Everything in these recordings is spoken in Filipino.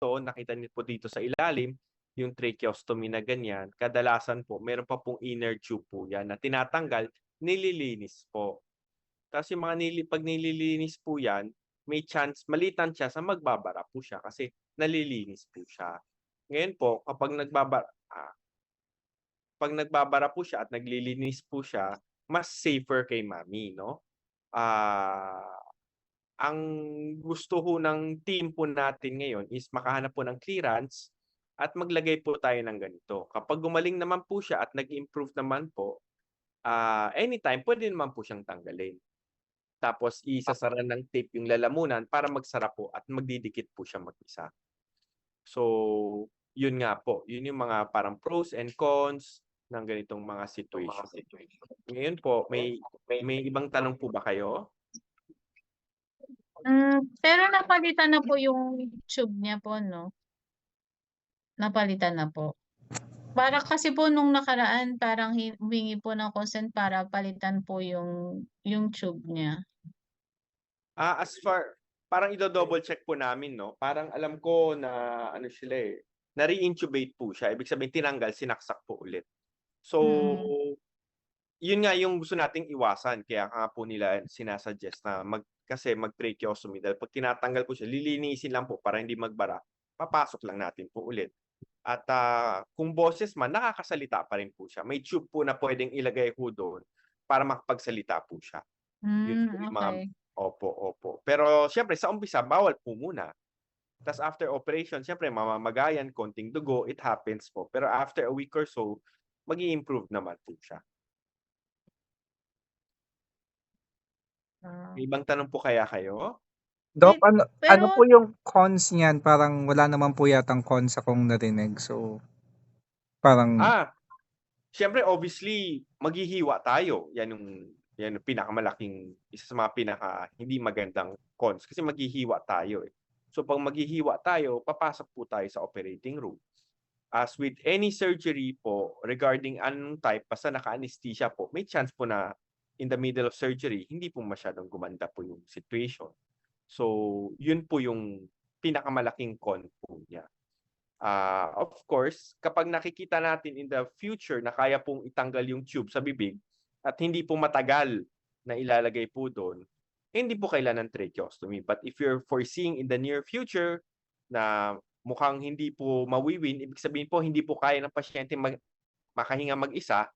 nakita niyo po dito sa ilalim, yung tracheostomy na ganyan, kadalasan po meron pa pong inner tube po yan na tinatanggal, nililinis po. Tapos yung mga 'pag nililinis po yan, may chance maliit ang chance na magbabara po siya kasi nalilinis po siya. Ngayon po kapag 'pag nagbabara po siya at naglilinis po siya, mas safer kay mommy 'no? Ah, ang gusto ho ng team po natin ngayon is makahanap po ng clearance at maglagay po tayo ng ganito. Kapag gumaling naman po siya at nag-improve naman po, anytime puwede naman po siyang tanggalin. Tapos isasara ng tape yung lalamunan para magsara po at magdidikit po siya mag-isa. So, yun nga po, yun yung mga parang pros and cons ng ganitong mga situation. Ngayon po, may ibang tanong po ba kayo? Pero napalitan na po yung tube niya po 'no? Napalitan na po? Para kasi po nung nakaraan parang humingi po ng consent para palitan po yung tube niya. As far parang ido-double check po namin 'no, parang alam ko na ano sila, na re-intubate po siya, ibig sabihin tinanggal, sinaksak po ulit. So, Mm. yun nga yung gusto nating iwasan kaya nga po nila sina-suggest na kasi mag-tracheostomy dahil 'pag tinatanggal po siya, lilinisin lang po para hindi magbara, papasok lang natin po ulit. At, kung boses man, nakakasalita pa rin po siya. May tube po na puwedeng ilagay ho do'n para makapagsalita po siya. Yun po yung mga Okey. opo, opo. Pero siyempre sa umpisa bawal po muna. Tas after operation siyempre mamamagayan, konting dugo, it happens po. Pero after a week or so, mag-i-improve naman po siya. Ah. May ibang tanong po kaya kayo? Doc, Eh, ano pero po yung cons niyan? Parang wala naman po yatang cons akong narinig. So, parang Ah, siyempre obviously maghihiwa tayo. Yan yung pinakamalaking isa sa mga pinaka hindi magandang cons kasi maghihiwa tayo, eh. So 'pag maghihiwa tayo, papasok po tayo sa operating room. As with any surgery po regarding anong type basta naka-anesthesia po, may chance po na in the middle of surgery hindi po masyadong gumanda po yung situation. So, yun po yung pinakamalaking con po niya. Of course, kapag nakikita natin in the future na kaya pong itanggal yung tube sa bibig at hindi po matagal na ilalagay po do'n, hindi po kailangan ng tracheostomy. But if you're foreseeing in the near future na mukhang hindi po mawiwin, ibig sabihin po hindi po kaya ng pasyente makahinga mag-isa,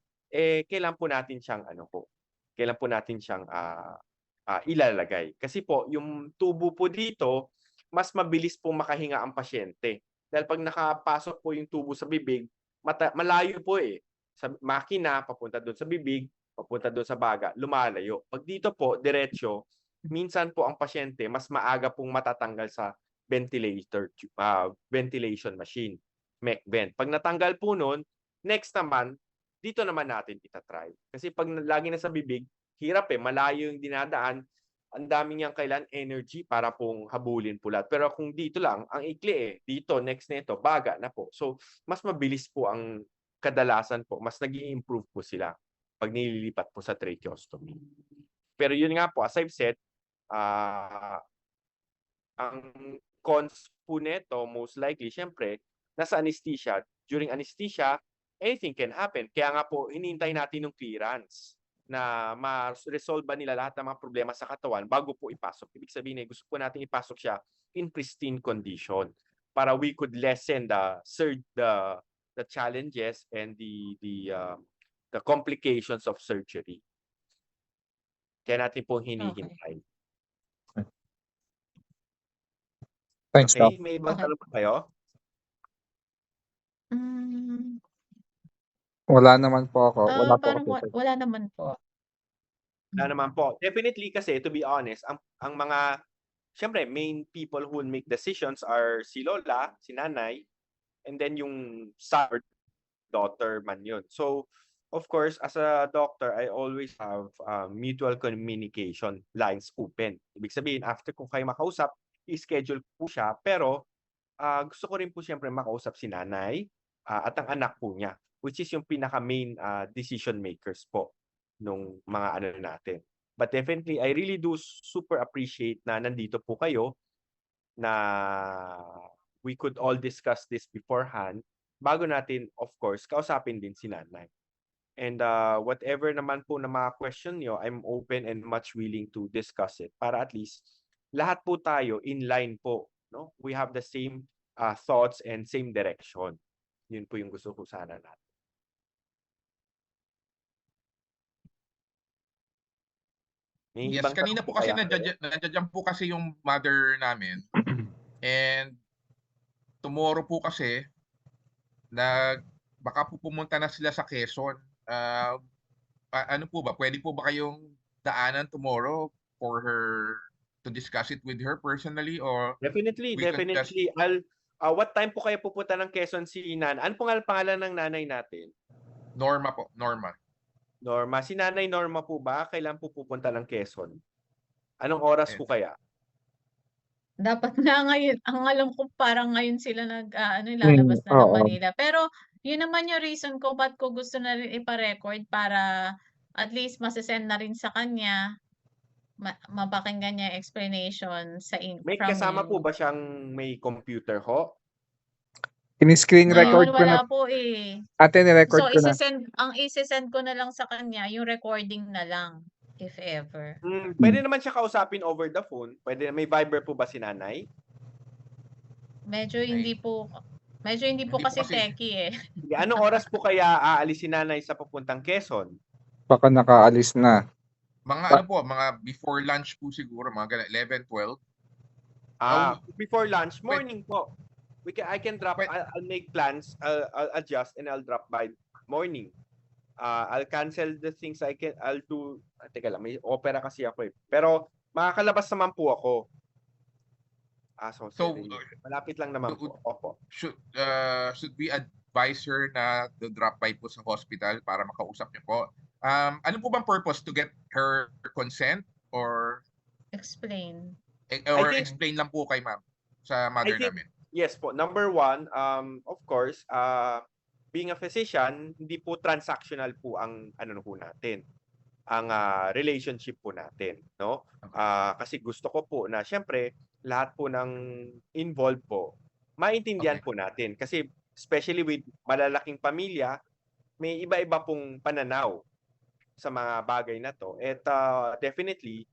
kailangan po natin siyang ano po, kailangan po natin siyang, ilalagay. Kasi po yung tubo po dito, mas mabilis pong makahinga ang pasyente. Dahil 'pag nakapasok po yung tubo sa bibig, malayo po, eh. Sa makina papunta dun sa bibig, papunta dun sa baga, lumalayo. 'Pag dito po diretso, minsan po ang pasyente mas maaga pong matatanggal sa ventilation machine, MEC vent. 'Pag natanggal po nun, next naman, dito naman natin ita-try. Kasi 'pag lagi nasa bibig, hirap, eh, malayo yung dinadaan, ang dami niyang kailangan energy para pong habulin po lahat. Pero kung dito lang, ang ikli, eh, dito next nito baga na po. So, mas mabilis po ang kadalasan po, mas nag-i-improve po sila 'pag nililipat po sa tracheostomy. Pero yun nga po, as I've said, ah, ang cons po nito most likely siyempre nasa anesthesia, during anesthesia, anything can happen. Kaya nga po hinihintay natin yung clearance na ma-resolve ba nila lahat ng mga problema sa katawan bago po ipasok. Ibig sabihin, gusto po natin ipasok siya in pristine condition para we could lessen the challenges and the complications of surgery. Kaya natin pong okey. hinihintay. thanks, Doc. Okay, may ibang Okey. tanong pa kayo? Hmm, Wala naman po ako. Wala po parang ako. wala naman po. Wala naman po. Definitely kasi to be honest, ang mga siyempre main people who will make decisions are si lola, si nanay, and then yung son or daughter man yun. So, of course, as a doctor, I always have mutual communication lines open. Ibig sabihin, after ko kayo makausap, i-schedule po siya. Pero gusto ko rin po siyempre makausap si nanay at ang anak po niya, which is yung pinaka-main decision makers po nung mga ano natin. But definitely, I really do super appreciate na nandito po kayo na we could all discuss this beforehand bago natin, of course, kausapin din si nanay. And whatever naman po na mga question nyo, I'm open and much willing to discuss it para at least lahat po tayo in line po. No? We have the same thoughts and same direction. Yun po yung gusto ko sana natin. May Yes, ibang kanina tanong po kasi kaya kayo? nandiyan po kasi yung mother namin. And tomorrow po kasi baka po pumunta na sila sa Quezon. Ano po ba? Pwede po ba kayong daanan tomorrow for her to discuss it with her personally, or Definitely, we could just definitely. What time po kayo pupunta ng Quezon si Nan? Ano po nga ang pangalan ng nanay natin? Norma po, Norma. Norma. Si Nanay Norma po ba? Kailan po pupunta ng Quezon? Anong oras Yes. po kaya? Dapat na ngayon. Ang alam ko parang ngayon sila lalabas na ng Oo. Manila. Pero yun naman yung reason ko ba't ko gusto na rin ipa-record para at least masesend na rin sa kanya. Mapakinggan niya yung explanation May from kasama you. po ba siyang may computer ho? Ini-screen record Ngayon ko na. wala po eh. Ate, ni-record So ko na. isesend ko na lang sa kanya yung recording na lang if ever. Pwede naman siya kausapin over the phone. Pwede, may Viber po ba si nanay? Medyo hindi po Hindi po kasi kasi- techie eh. Sige, anong oras po kaya aalis si nanay sa papuntang Quezon? Baka nakaalis na. Mga mga before lunch po siguro, mga 11, 12. Before lunch, morning po. I can drop, I'll make plans, I'll adjust and I'll drop by morning. I'll cancel the things I'll do. Teka lang, may opera kasi ako eh. Pero makakalabas naman po ako. So, malapit lang naman po. Opo. Should we advise her na to drop by po sa hospital para makausap niyo po? Ano po bang purpose, to get her consent or Explain. explain lang po kay ma'am sa mother namin? Yes po. Number one, of course, being a physician, hindi po transactional po ang po natin, ang relationship po natin, no? Kasi gusto ko po na syempre lahat po ng involved po maintindihan po natin, kasi especially with malalaking pamilya, may iba-iba pong pananaw sa mga bagay na to. At definitely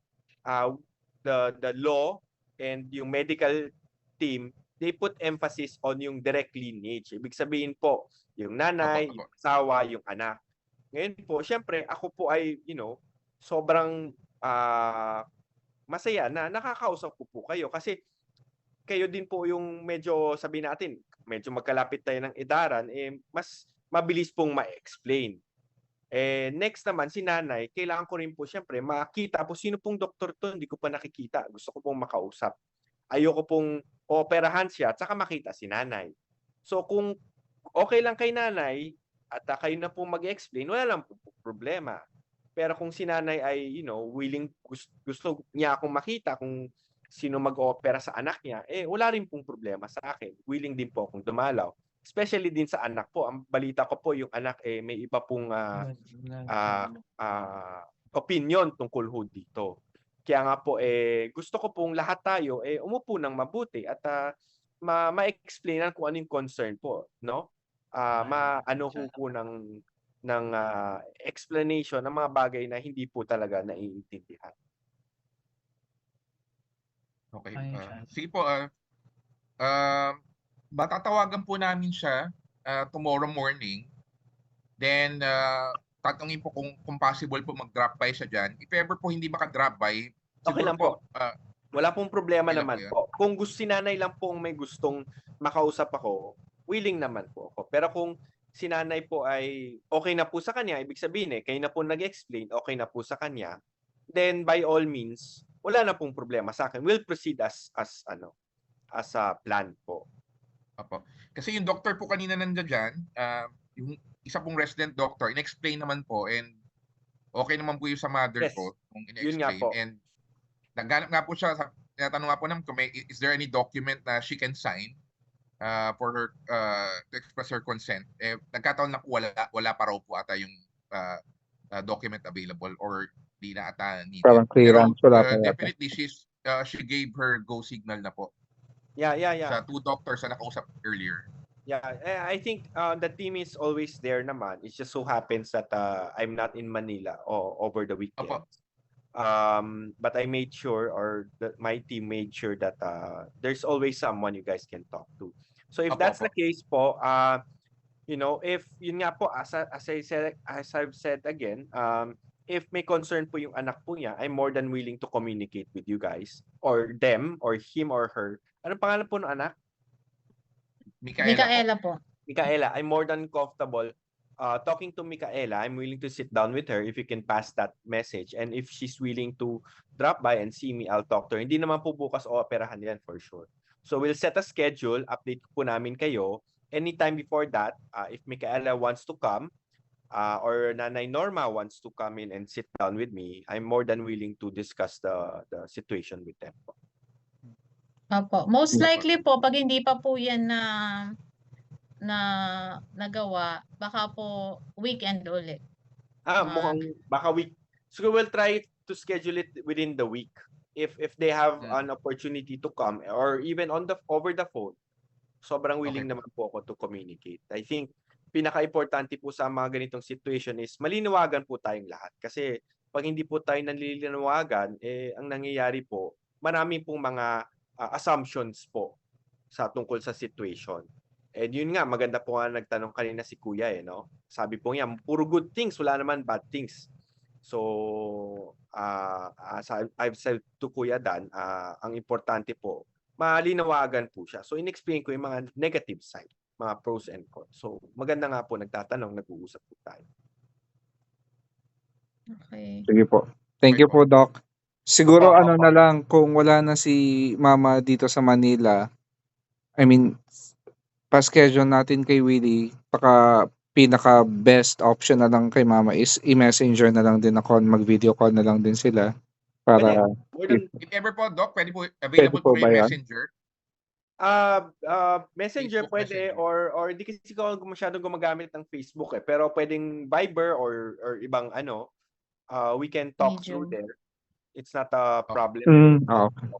the law and yung medical team, they put emphasis on yung direct lineage. Ibig sabihin po, yung nanay, yung asawa, yung anak. Ngayon po, syempre, ako po ay, sobrang masaya na nakakausap ko po kayo. Kasi kayo din po yung medyo, sabihin natin, medyo magkalapit tayo ng edaran, mas mabilis pong ma-explain. Next naman, si nanay, kailangan ko rin po syempre makita po sino pong doktor to, hindi ko pa nakikita. Gusto ko pong makausap. Ayoko pong operahan siya at saka makita si nanay. So kung okay lang kay nanay at kayo na po mag-explain, wala lang po problema. Pero kung si nanay ay, willing, gusto niya akong makita kung sino mag-opera sa anak niya, wala rin pong problema sa akin. Willing din po akong dumalaw. Especially din sa anak po. Ang balita ko po, yung anak may iba pong opinion tungkol ho dito. Kaya nga po gusto ko pong lahat tayo umupo ng mabuti at ma-explainan kung anong concern po, no? Maano ho po ng explanation ng mga bagay na hindi po talaga naiintindihan. Okay. Sige po, matatawagan po namin siya tomorrow morning. Then, tatanungin po kung possible po mag-drop by siya dyan. If ever po hindi maka-drop by, Okay lang po. Wala pong problema okay naman lang po. Kung si nanay lang po may gustong makausap ako, willing naman po ako. Pero kung si nanay po ay okay na po sa kanya, ibig sabihin kayo na po nag-explain, okay na po sa kanya, then by all means, wala na pong problema sa akin. We'll proceed as a plan po. Opo. Kasi yung doctor po kanina nandiyan dyan, yung isa pong resident doctor, in-explain naman po, and okay naman po yung sa mother Yes. ko kung Yun nga in-explain. po. And naghanap nga po siya, tinatanong nga po namin kung is there any document na she can sign for her to express her consent. Nagkataon na po wala pa raw po ata yung document available, or di na ata needed. Parang clearance, Pero wala pa yata. definitely she gave her go signal na po. Yeah. sa two doctors na nakausap earlier. Yeah, I think the team is always there naman. It just so happens that I'm not in Manila over the weekend. Opo. But I made sure, or my team made sure that there's always someone you guys can talk to. So if Opo, that's opo. the case po, if yun nga po, as I've said again, if may concern po yung anak po niya, I'm more than willing to communicate with you guys or them or him or her. Anong pangalan po ng anak? Micaela po. Micaela po. Micaela, I'm more than comfortable talking to Micaela. I'm willing to sit down with her if you can pass that message. And if she's willing to drop by and see me, I'll talk to her. Hindi naman po bukas o operahan yan for sure. So we'll set a schedule, update po namin kayo. Anytime before that, if Micaela wants to come, or Nanay Norma wants to come in and sit down with me, I'm more than willing to discuss the situation with them. Opo. Most likely po, pag hindi pa po yan na nagawa, baka po weekend ulit. Mukhang baka week. So we'll try to schedule it within the week. If they have an opportunity to come or even over the phone, sobrang willing Okay. naman po ako to communicate. I think pinaka-importante po sa mga ganitong situation is malinawagan po tayong lahat. Kasi pag hindi po tayo nalilinawagan, ang nangyayari po, marami pong mga assumptions po sa tungkol sa situation. And yun nga, maganda po nga nagtanong kanina si Kuya no? Sabi po niya, puro good things, wala naman bad things. So, as I've said to Kuya Dan, ang importante po, malinawagan po siya. So, in-explain ko yung mga negative side, mga pros and cons. So, maganda nga po nagtatanong, nag-uusap po tayo. Okay. Sige po. Thank you po, Doc. Siguro na lang kung wala na si Mama dito sa Manila, I mean, pa-schedule natin kay Willie, pinaka best option na lang kay Mama is i-messenger na lang din ako, mag-video call na lang din sila para If ever po, Doc, pwede po available po po ba kayo yan? Messenger. Messenger Facebook pwede Messenger. or di kasi ako masyadong gumagamit ng Facebook pero pwedeng Viber or ibang we can talk through Medium. there. It's not a problem. Okay.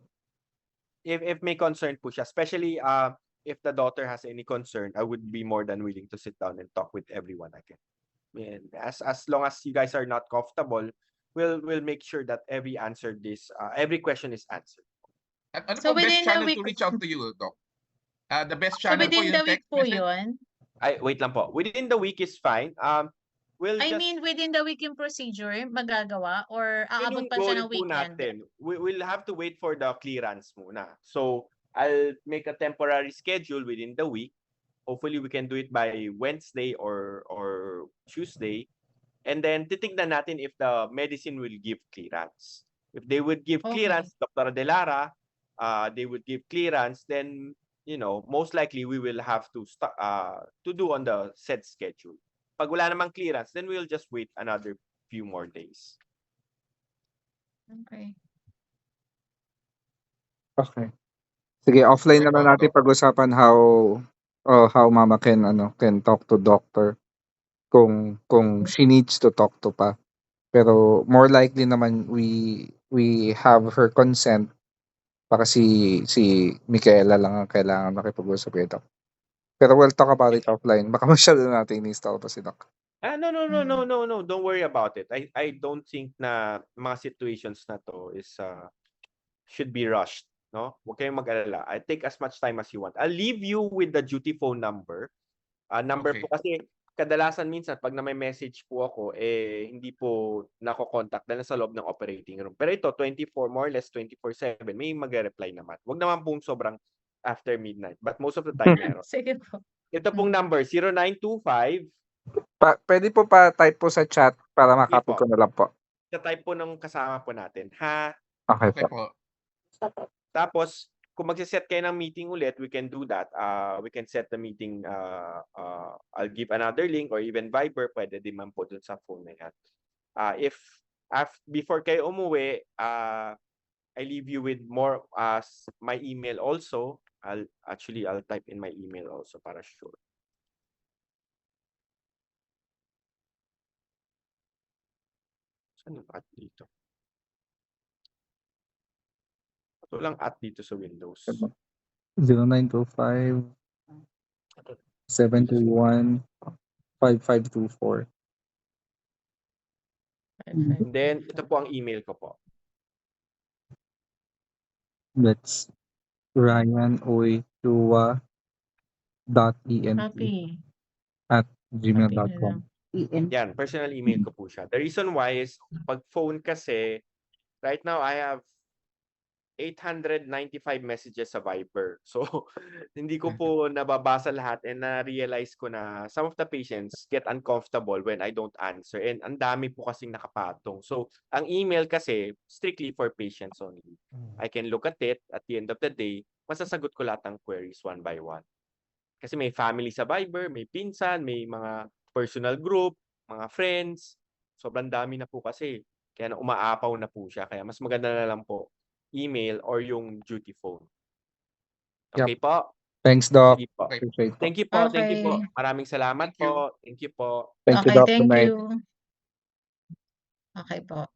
If may concern po siya, especially if the daughter has any concern, I would be more than willing to sit down and talk with everyone again. And as long as you guys are not comfortable, we'll make sure that every question is answered. Ano So po best within the channel week, to reach out to you, Doc? The best so channel po within yung the week text po message? yun? Wait lang po. Within the week is fine. I mean, within the week yung procedure magagawa or aabot pa siya ng weekend? We'll have to wait for the clearance muna. So, I'll make a temporary schedule within the week. Hopefully, we can do it by Wednesday or Tuesday. And then, titignan natin if the medicine will give clearance. If they would give clearance, Dr. Adelara, they would give clearance, then, most likely we will have to do on the said schedule. Pag wala namang clearance, then we'll just wait another few more days. Okay. Okay. Sige, offline na lang natin pag-usapan how Mama can talk to doctor kung she needs to talk to pa. Pero more likely naman we have her consent para si Micaela lang ang kailangan makipag-usap kay Doc. Pero we'll talk about it offline. Baka masyado natin ni-install pa si Doc. No. Don't worry about it. I don't think na mga situations na to is should be rushed. No? Huwag kayong mag-alala. I take as much time as you want. I'll leave you with the duty phone number. Number po kasi kadalasan minsan pag na may message po ako, hindi po nako-contact dahil sa loob ng operating room. Pero ito, more or less 24/7, may mag-reply naman. Huwag naman pong sobrang after midnight. But most of the time, meron. Sige po. Ito pong number, 0925. Pwede po pa-type po sa chat para makapag ko na lang po. Sa-type po ng kasama po natin, ha? Okay po. Tapos, kung magsiset kayo ng meeting ulit, we can do that. We can set the meeting, I'll give another link or even Viber, pwede din man po dun sa phone na yan. Before kayo umuwi, I leave you with more, my email also. I'll type in my email also para sure. Saan yung at dito? Ito lang at dito sa Windows. 0925 721 5524. And then, ito po ang email ko po. That's ryanoychua.ent Copy. at Copy na lang. gmail.com. Yan, personal email ko po siya. The reason why is, pag phone kasi, right now I have 895 messages sa Viber. So, hindi ko po nababasa lahat and na-realize ko na some of the patients get uncomfortable when I don't answer. And ang dami po kasing nakapatong. So, ang email kasi, strictly for patients only. I can look at it at the end of the day, masasagot ko lahat ng queries one by one. Kasi may family sa Viber, may pinsan, may mga personal group, mga friends. Sobrang dami na po kasi. Kaya na umaapaw na po siya. Kaya mas maganda na lang po email or yung duty phone. Okay po? Thanks, Doc. Sige po. Okay. Appreciate po. Thank you po. Thank you po. Okay. Maraming salamat Thank you. po. Thank you po. Thank you, Okay, Doc. thank Good night. you. Okay po.